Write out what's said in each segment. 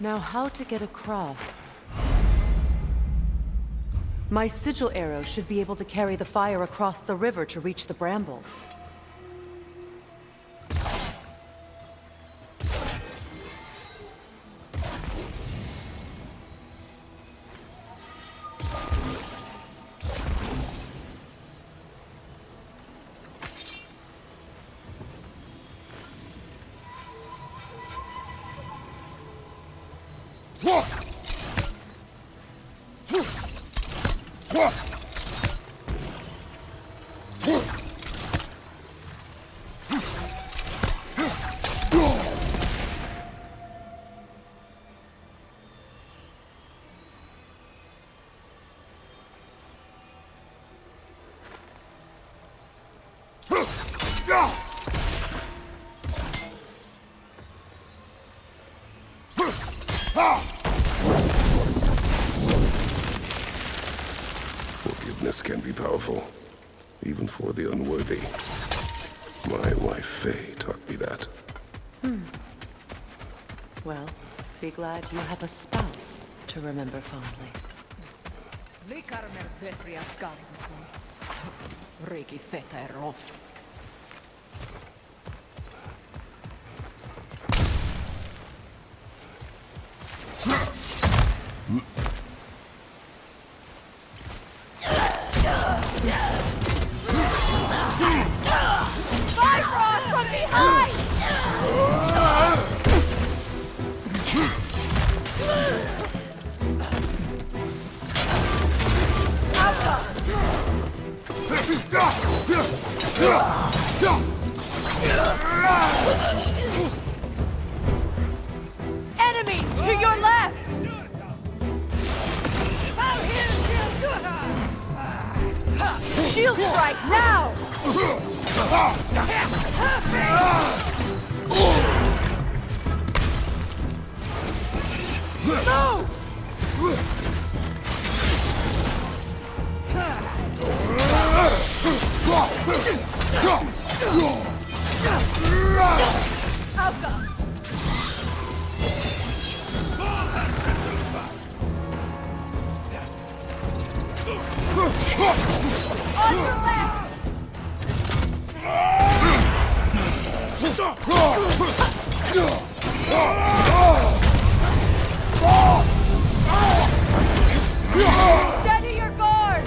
Now how to get across? My sigil arrow should be able to carry the fire across the river to reach the bramble. Forgiveness can be powerful, even for the unworthy. My wife Faye taught me that. Well, be glad you have a spouse to remember fondly. Bifrost from behind! Enemies to your left! Shield strike now! No! On your left! Steady your guard!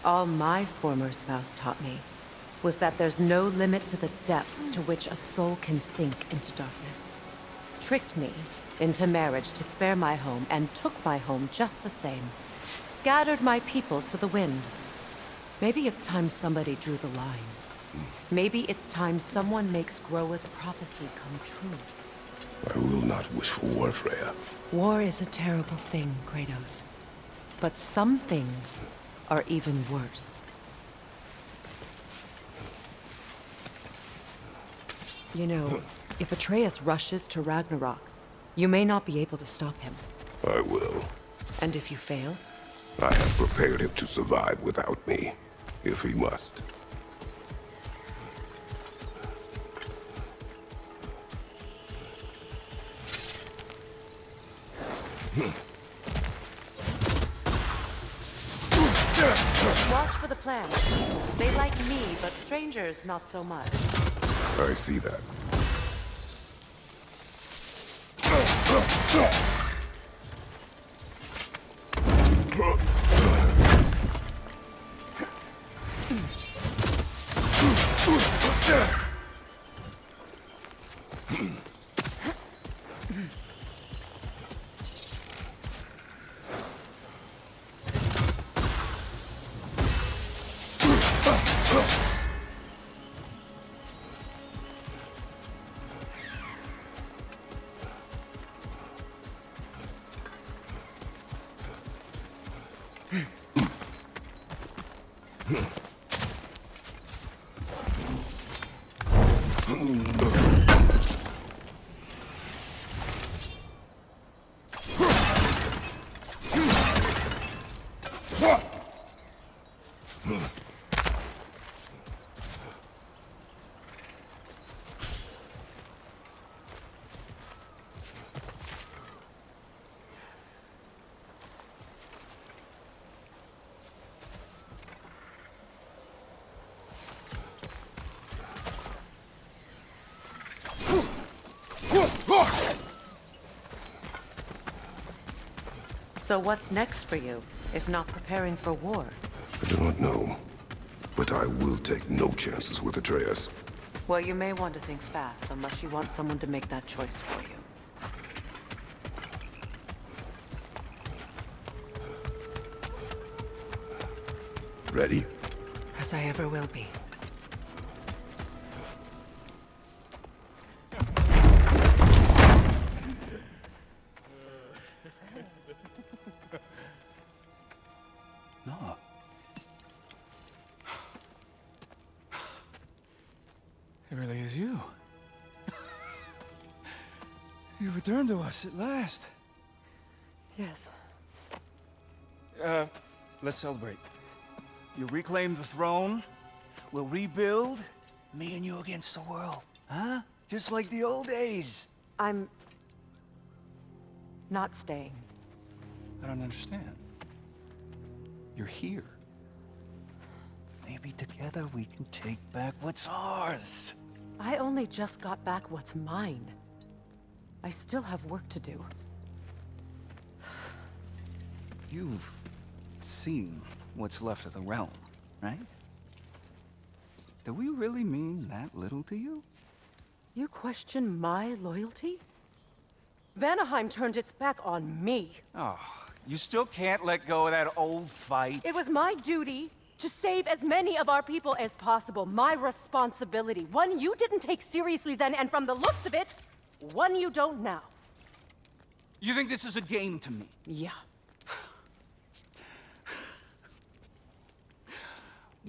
All my former spouse taught me was that there's no limit to the depth to which a soul can sink into darkness. Tricked me into marriage to spare my home and took my home just the same. Scattered my people to the wind. Maybe it's time somebody drew the line. Maybe it's time someone makes Groa's prophecy come true. I will not wish for war, Freya. War is a terrible thing, Kratos. But some things are even worse. You know, if Atreus rushes to Ragnarök, you may not be able to stop him. I will. And if you fail? I have prepared him to survive without me, if he must. Watch for the plants. They like me, but strangers not so much. I see that. So what's next for you, if not preparing for war? I do not know, but I will take no chances with Atreus. Well, you may want to think fast, unless you want someone to make that choice for you. Ready? As I ever will be. No. It really is you. You returned to us at last. Yes. Let's celebrate. You reclaim the throne, we'll rebuild, me and you against the world. Huh? Just like the old days. I'm... not staying. I don't understand. You're here. Maybe together we can take back what's ours. I only just got back what's mine. I still have work to do. You've seen what's left of the realm, right? Do we really mean that little to you? You question my loyalty? Vanaheim turned its back on me. Oh, you still can't let go of that old fight? It was my duty to save as many of our people as possible. My responsibility. One you didn't take seriously then, and from the looks of it, one you don't now. You think this is a game to me? Yeah.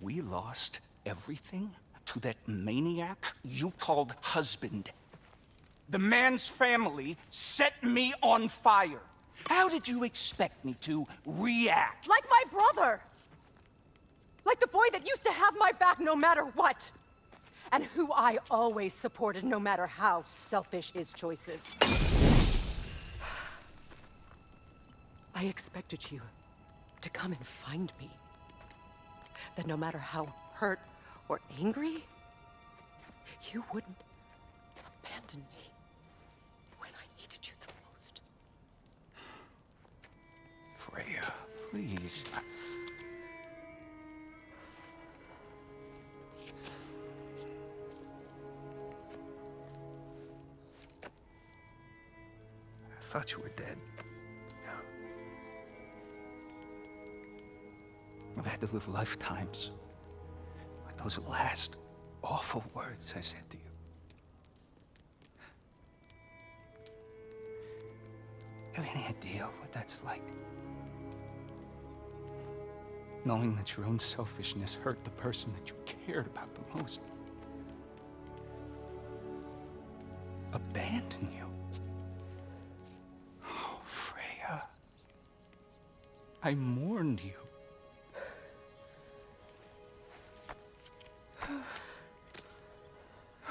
We lost everything to that maniac you called husband. The man's family set me on fire. How did you expect me to react? Like my brother! Like the boy that used to have my back no matter what! And who I always supported no matter how selfish his choices. I expected you to come and find me. That no matter how hurt or angry, you wouldn't abandon me when I needed you the most. Freya, please. I thought you were dead. I've had to live lifetimes with those last awful words I said to you. Have any idea what that's like? Knowing that your own selfishness hurt the person that you cared about the most. Abandon you. Oh, Freya. I mourned you.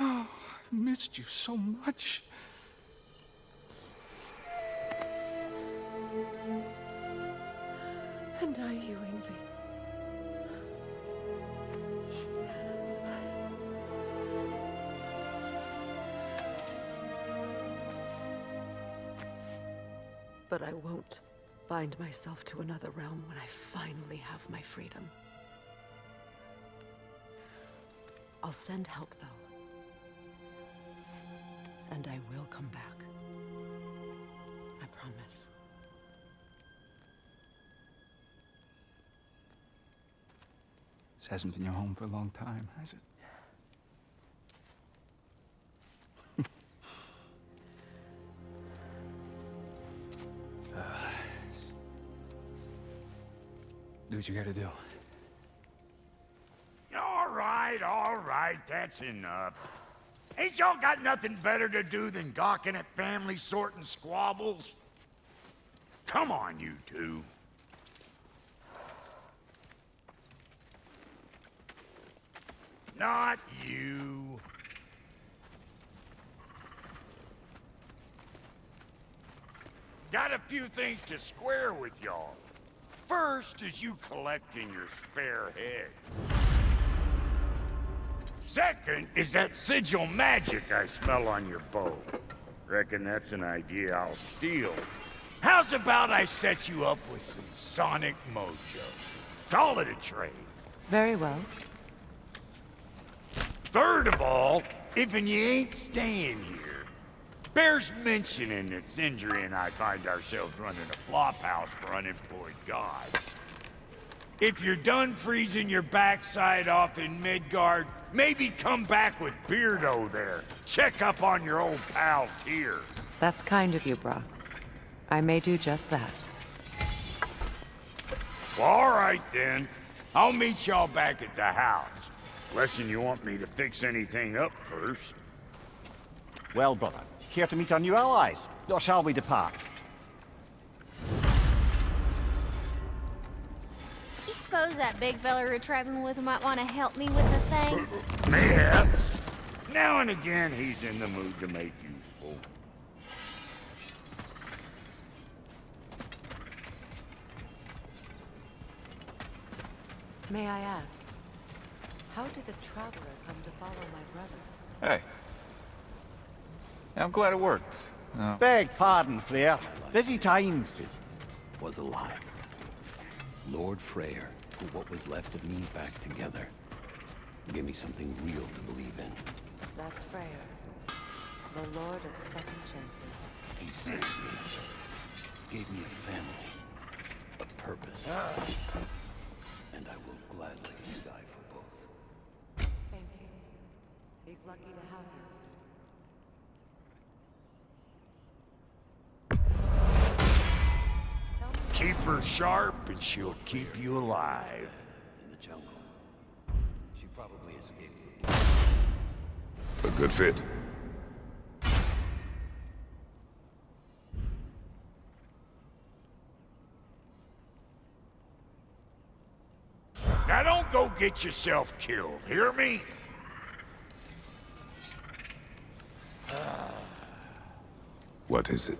Oh, I've missed you so much. And are you, Ingvi? But I won't bind myself to another realm when I finally have my freedom. I'll send help, though. And I will come back. I promise. This hasn't been your home for a long time, has it? Do what you gotta do. All right, that's enough. Ain't y'all got nothing better to do than gawking at family sorting squabbles? Come on, you two. Not you. Got a few things to square with y'all. First is you collecting your spare heads. Second is that sigil magic I smell on your bow. Reckon that's an idea I'll steal. How's about I set you up with some sonic mojo? Call it a trade. Very well. Third of all, if you ain't staying here, bears mentioning that Sindri and I find ourselves running a flophouse for unemployed gods. If you're done freezing your backside off in Midgard, maybe come back with Beardo there. Check up on your old pal Tyr. That's kind of you, Brock. I may do just that. Well, all right then. I'll meet y'all back at the house. Unless you want me to fix anything up first. Well, brother, care to meet our new allies? Or shall we depart? You suppose that big fella you're traveling with might want to help me with the thing? Mayhaps. Now and again, he's in the mood to make useful. May I ask, how did a traveler come to follow my brother? Hey. Yeah, I'm glad it worked. Beg pardon, Freyr. Busy times. Was alive. Lord Freyr put what was left of me back together. Give me something real to believe in. That's Freyr, the Lord of Second Chances. He saved me. Gave me a family. A purpose. And I will gladly die for both. Thank you. He's lucky to have you. Keep her sharp and she'll keep you alive. In the jungle. She probably escaped A good fit. Now don't go get yourself killed, hear me? What is it?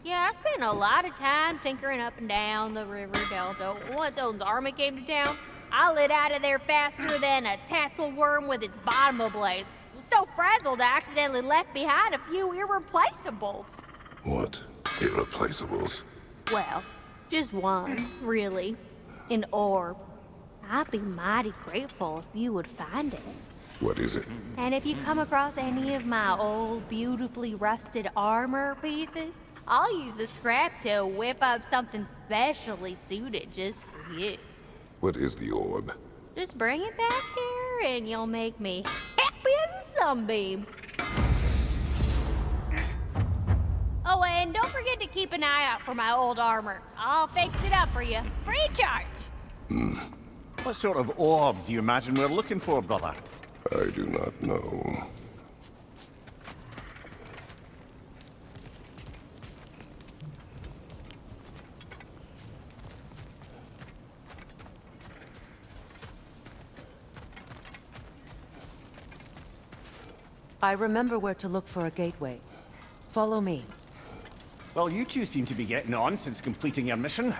Yeah, I spent a lot of time tinkering up and down the river delta. Once Odin's army came to town, I lit out of there faster than a tassel worm with its bottom ablaze. Was so frazzled I accidentally left behind a few irreplaceables. What? Irreplaceables? Well, just one, really. An orb. I'd be mighty grateful if you would find it. What is it? And if you come across any of my old, beautifully rusted armor pieces, I'll use the scrap to whip up something specially suited just for you. What is the orb? Just bring it back here and you'll make me happy as a sunbeam. Oh, and don't forget to keep an eye out for my old armor. I'll fix it up for you, free of charge. What sort of orb do you imagine we're looking for, brother? I do not know. I remember where to look for a gateway. Follow me. Well, you two seem to be getting on since completing your mission.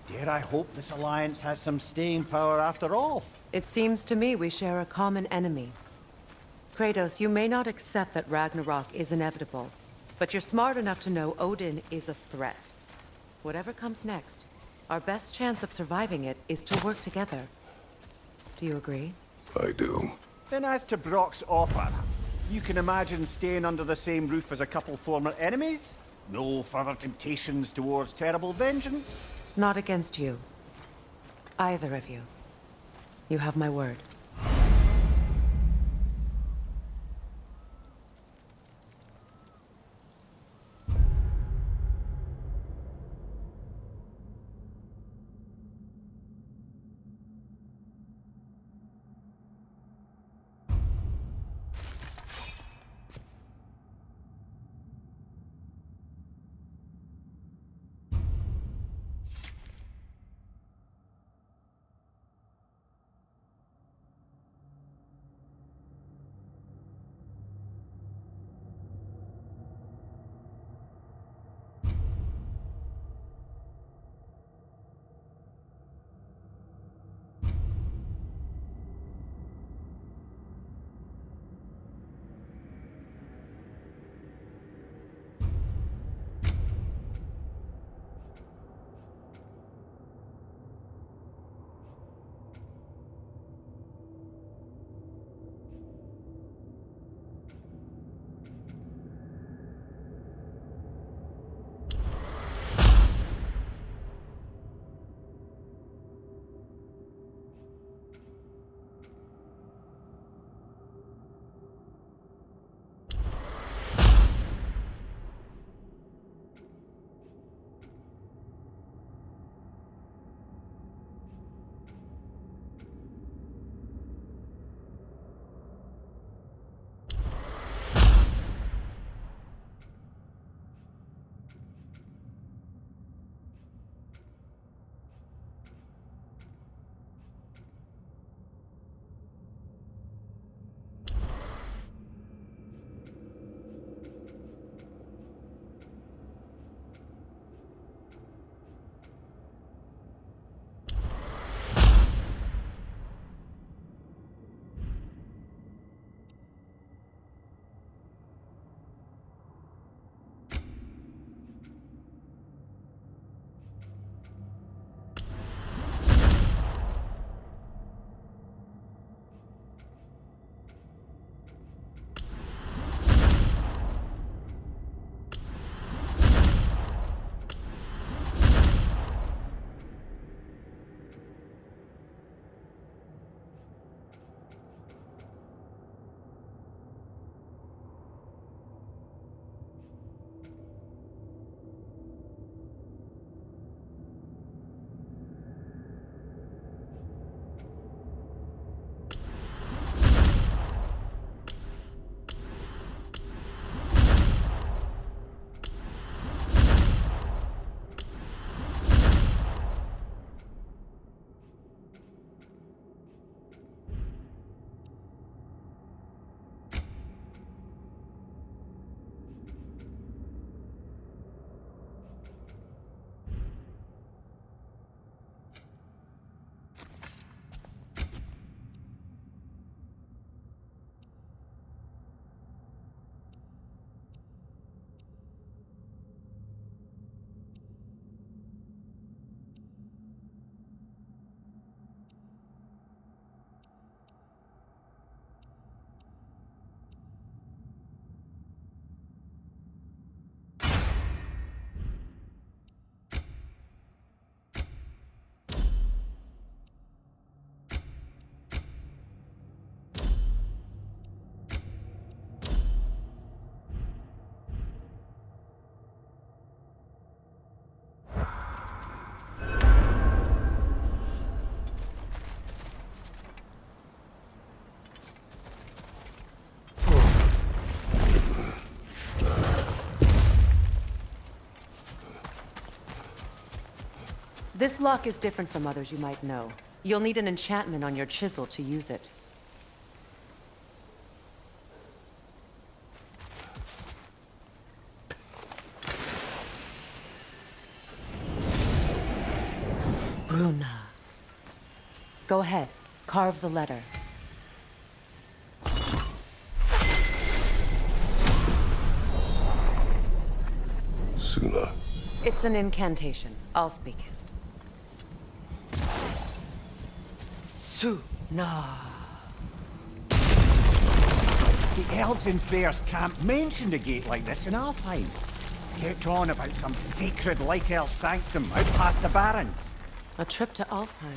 Dare I hope this alliance has some staying power after all? It seems to me we share a common enemy. Kratos, you may not accept that Ragnarok is inevitable, but you're smart enough to know Odin is a threat. Whatever comes next, our best chance of surviving it is to work together. Do you agree? I do. Then as to Brock's offer, you can imagine staying under the same roof as a couple former enemies? No further temptations towards terrible vengeance? Not against you. Either of you. You have my word. This lock is different from others you might know. You'll need an enchantment on your chisel to use it. Bruna. Go ahead. Carve the letter. Suna. It's an incantation. I'll speak it. Suna. The elves in Freyr's camp mentioned a gate like this in Alfheim. Kept on about some sacred light elf sanctum out past the barrens. A trip to Alfheim.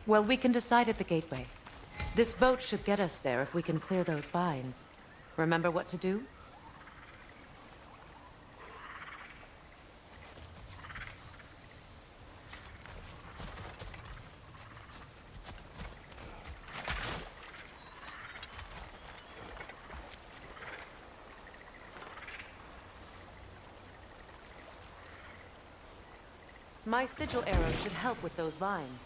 Well, we can decide at the gateway. This boat should get us there if we can clear those vines. Remember what to do? My sigil arrow should help with those vines.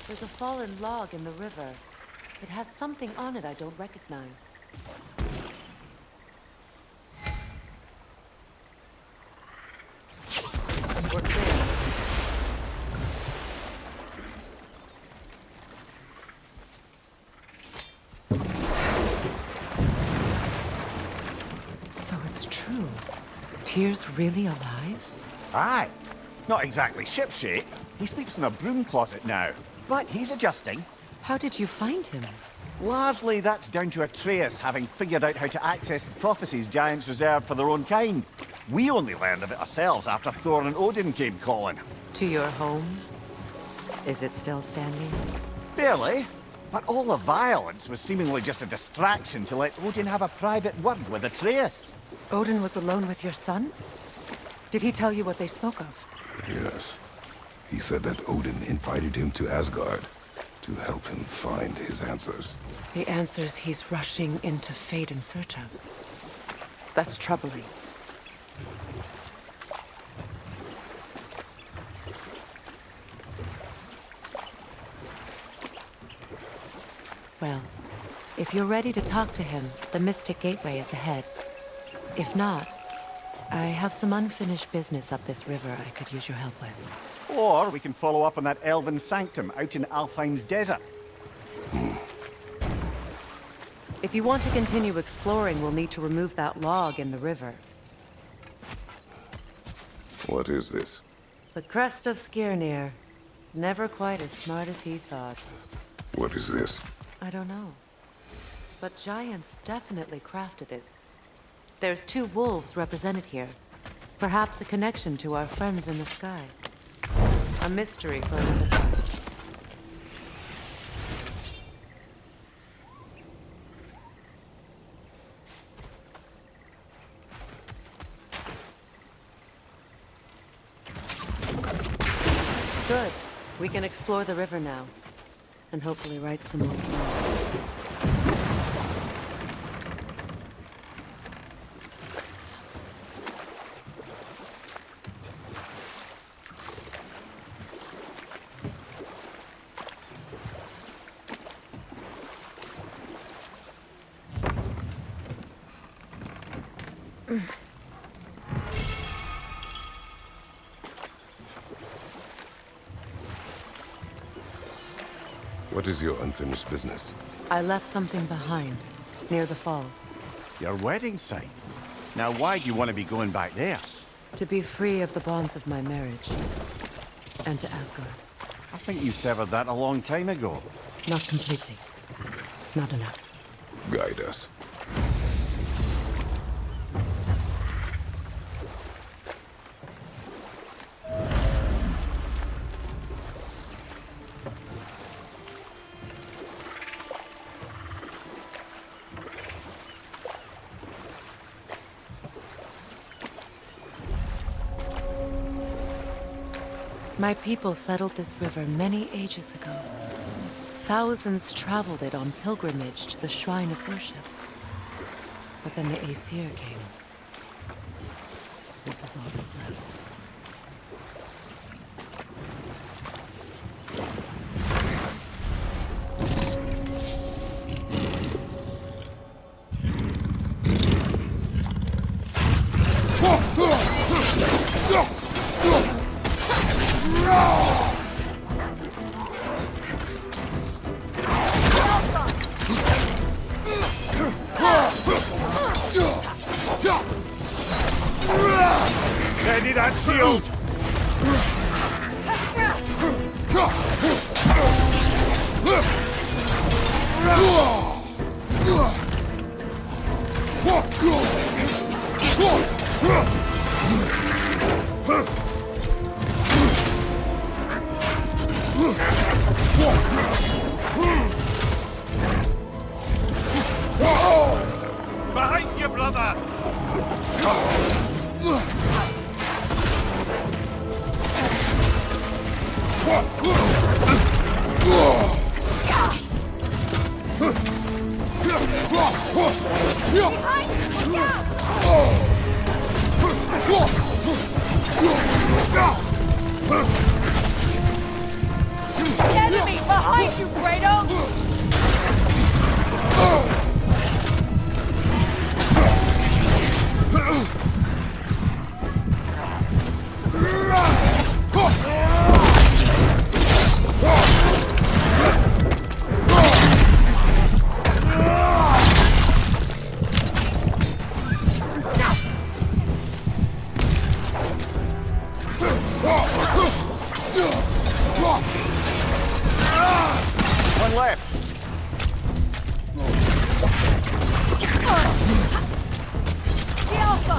There's a fallen log in the river. It has something on it I don't recognize. We're clear. So it's true. Tyr's really alive? Aye. Not exactly shipshape. He sleeps in a broom closet now. But he's adjusting. How did you find him? Largely that's down to Atreus having figured out how to access the prophecies giants reserved for their own kind. We only learned of it ourselves after Thor and Odin came calling. To your home? Is it still standing? Barely. But all the violence was seemingly just a distraction to let Odin have a private word with Atreus. Odin was alone with your son? Did he tell you what they spoke of? Yes. He said that Odin invited him to Asgard to help him find his answers. The answers he's rushing into fate in search of. That's troubling. Well, if you're ready to talk to him, the Mystic Gateway is ahead. If not, I have some unfinished business up this river I could use your help with. Or we can follow up on that elven sanctum out in Alfheim's desert. If you want to continue exploring, we'll need to remove that log in the river. What is this? The crest of Skirnir. Never quite as smart as he thought. What is this? I don't know. But giants definitely crafted it. There's 2 wolves represented here. Perhaps a connection to our friends in the sky. A mystery for another time. Good. We can explore the river now. And hopefully write some more poems. What is your unfinished business? I left something behind, near the falls. Your wedding site. Now why do you want to be going back there? To be free of the bonds of my marriage. And to Asgard. I think you severed that a long time ago. Not completely. Not enough. Guide us. My people settled this river many ages ago. Thousands traveled it on pilgrimage to the shrine of worship. But then the Aesir came. This is all that's left. Ready that shield! Behind you, brother! The enemy behind you, Kratos! One left. The Alpha!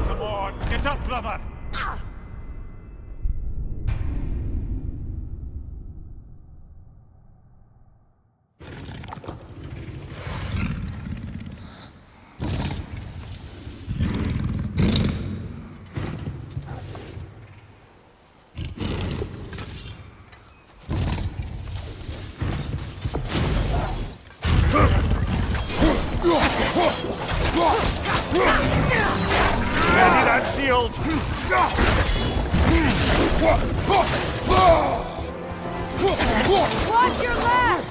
Come on, get up, brother! Ready that shield! Watch your left!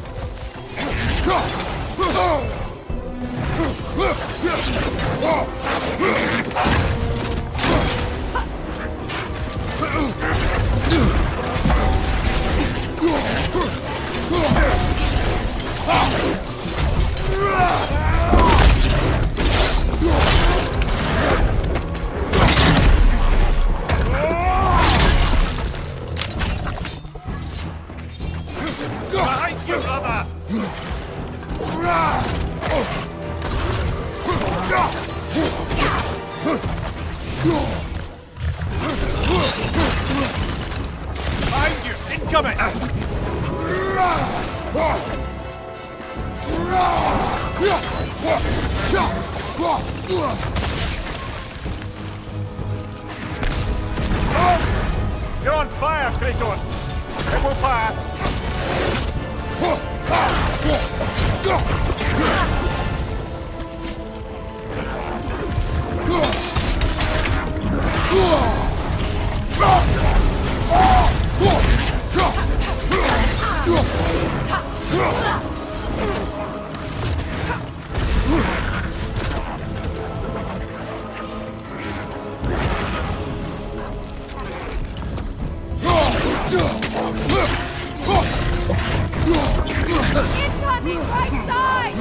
coming! You're on fire, Kratos! It will pass! Incoming right side!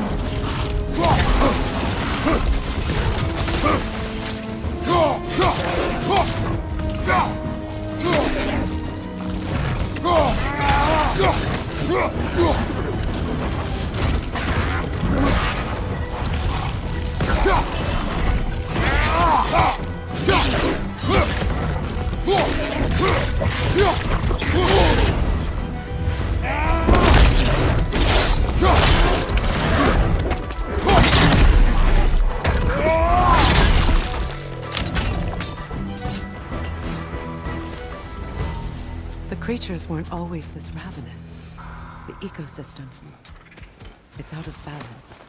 The creatures weren't always this ravenous. The ecosystem, it's out of balance.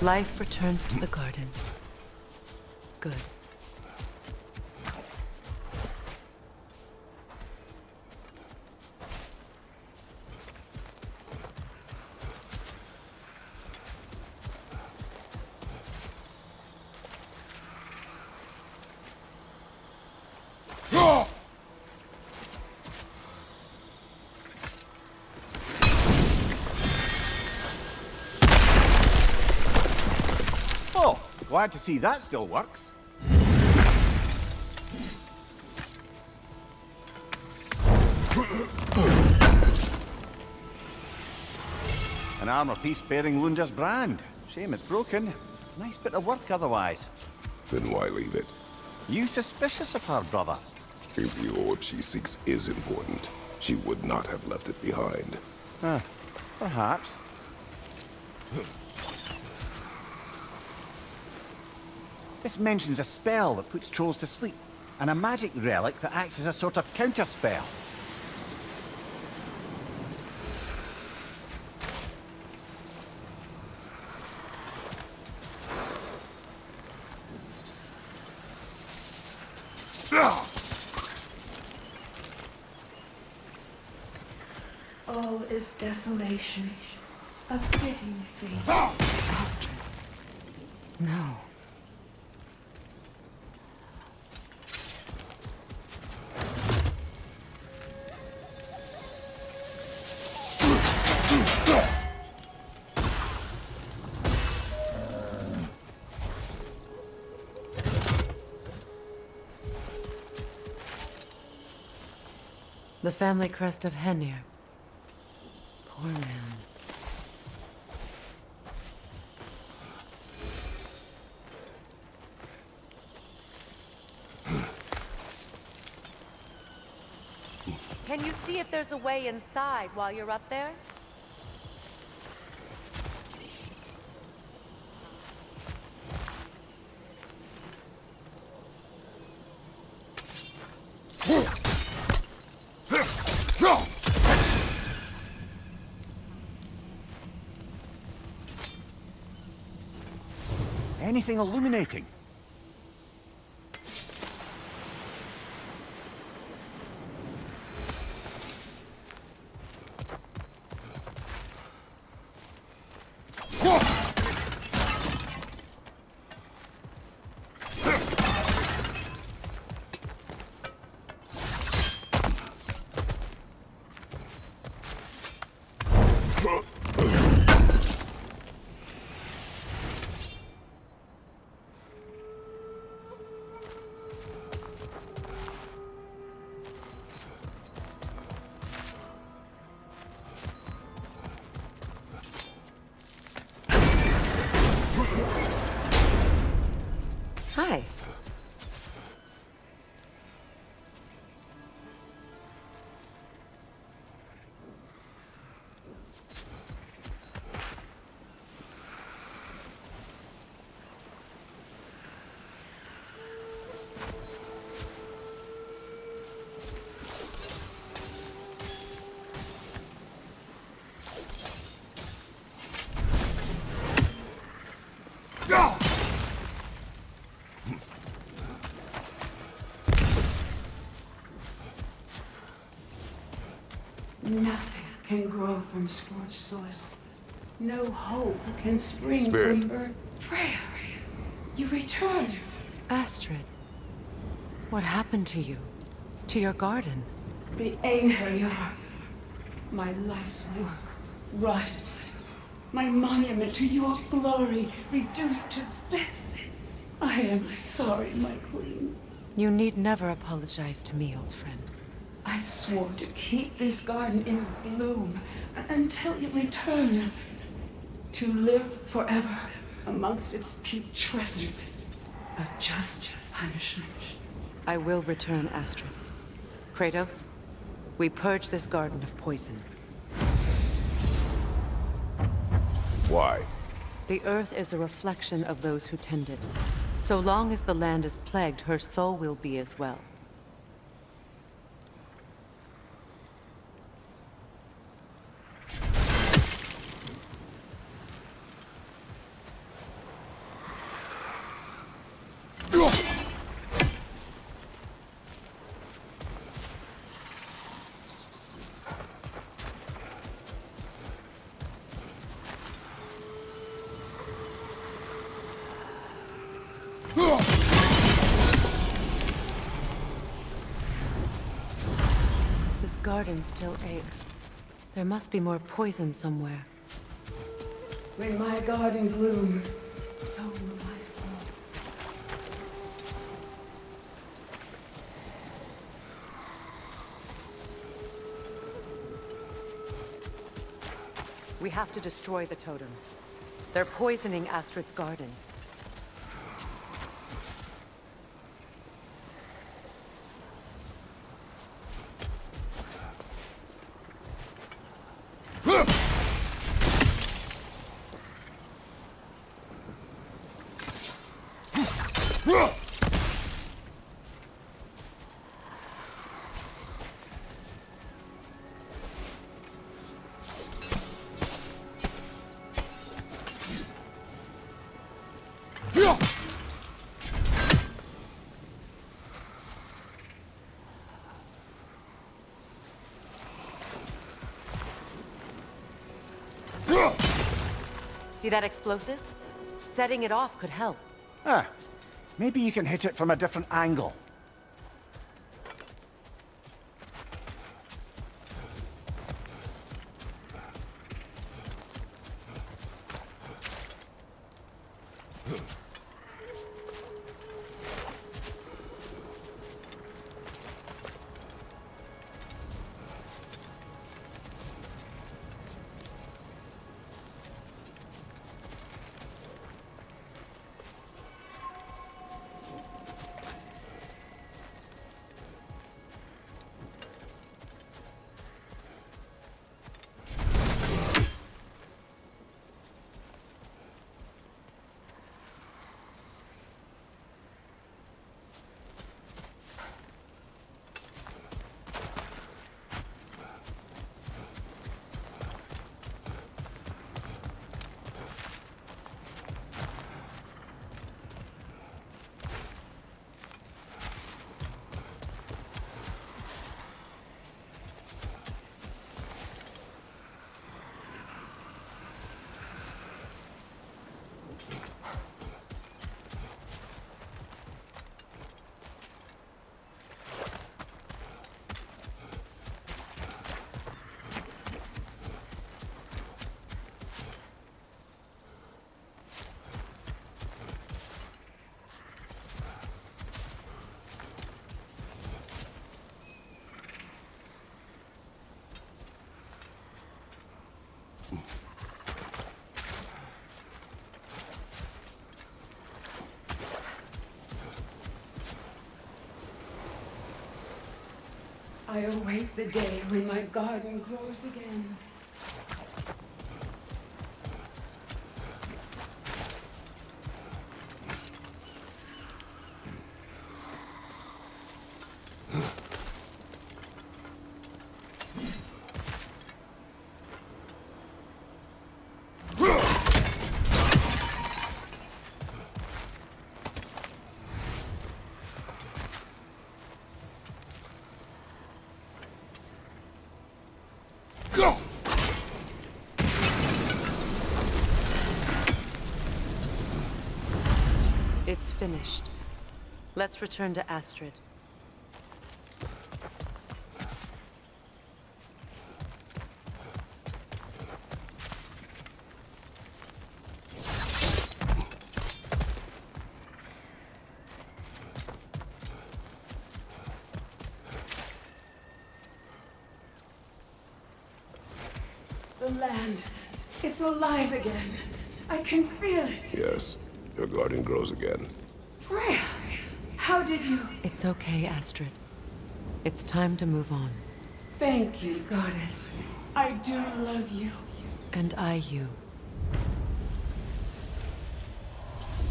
Life returns to the garden. Good. Oh, glad to see that still works. An armor piece bearing Lunda's brand. Shame it's broken. Nice bit of work otherwise. Then why leave it? You suspicious of her, brother? If the orb she seeks is important, she would not have left it behind. Perhaps. This mentions a spell that puts trolls to sleep, and a magic relic that acts as a sort of counter-spell. All is desolation, a fitting fate. Astrid. No. The family crest of Henir. Poor man. Can you see if there's a way inside while you're up there? Anything illuminating? Nothing can grow from scorched soil. No hope can spring Spirit. from birth. Freya, you return. Astrid, what happened to you? To your garden? The Einherjar. My life's work rotted. My monument to your glory reduced to this. I am sorry, my queen. You need never apologize to me, old friend. I swore to keep this garden in bloom until you return. To live forever amongst its putrescence. A just punishment. I will return, Astrid. Kratos, we purge this garden of poison. Why? The earth is a reflection of those who tend it. So long as the land is plagued, her soul will be as well. This garden still aches. There must be more poison somewhere. When my garden blooms, so will my soul. We have to destroy the totems. They're poisoning Astrid's garden. See that explosive? Setting it off could help. Ah, maybe you can hit it from a different angle. I await the day when my garden grows again. finished. Let's return to Astrid. The land. It's alive again. I can feel it. Yes, your garden grows again. Freya, how did you... It's okay, Astrid. It's time to move on. Thank you, goddess. I do love you. And I you.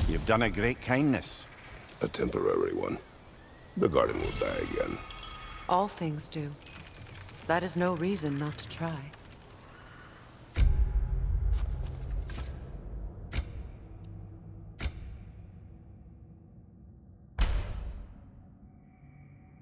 You've done a great kindness. A temporary one. The garden will die again. All things do. That is no reason not to try.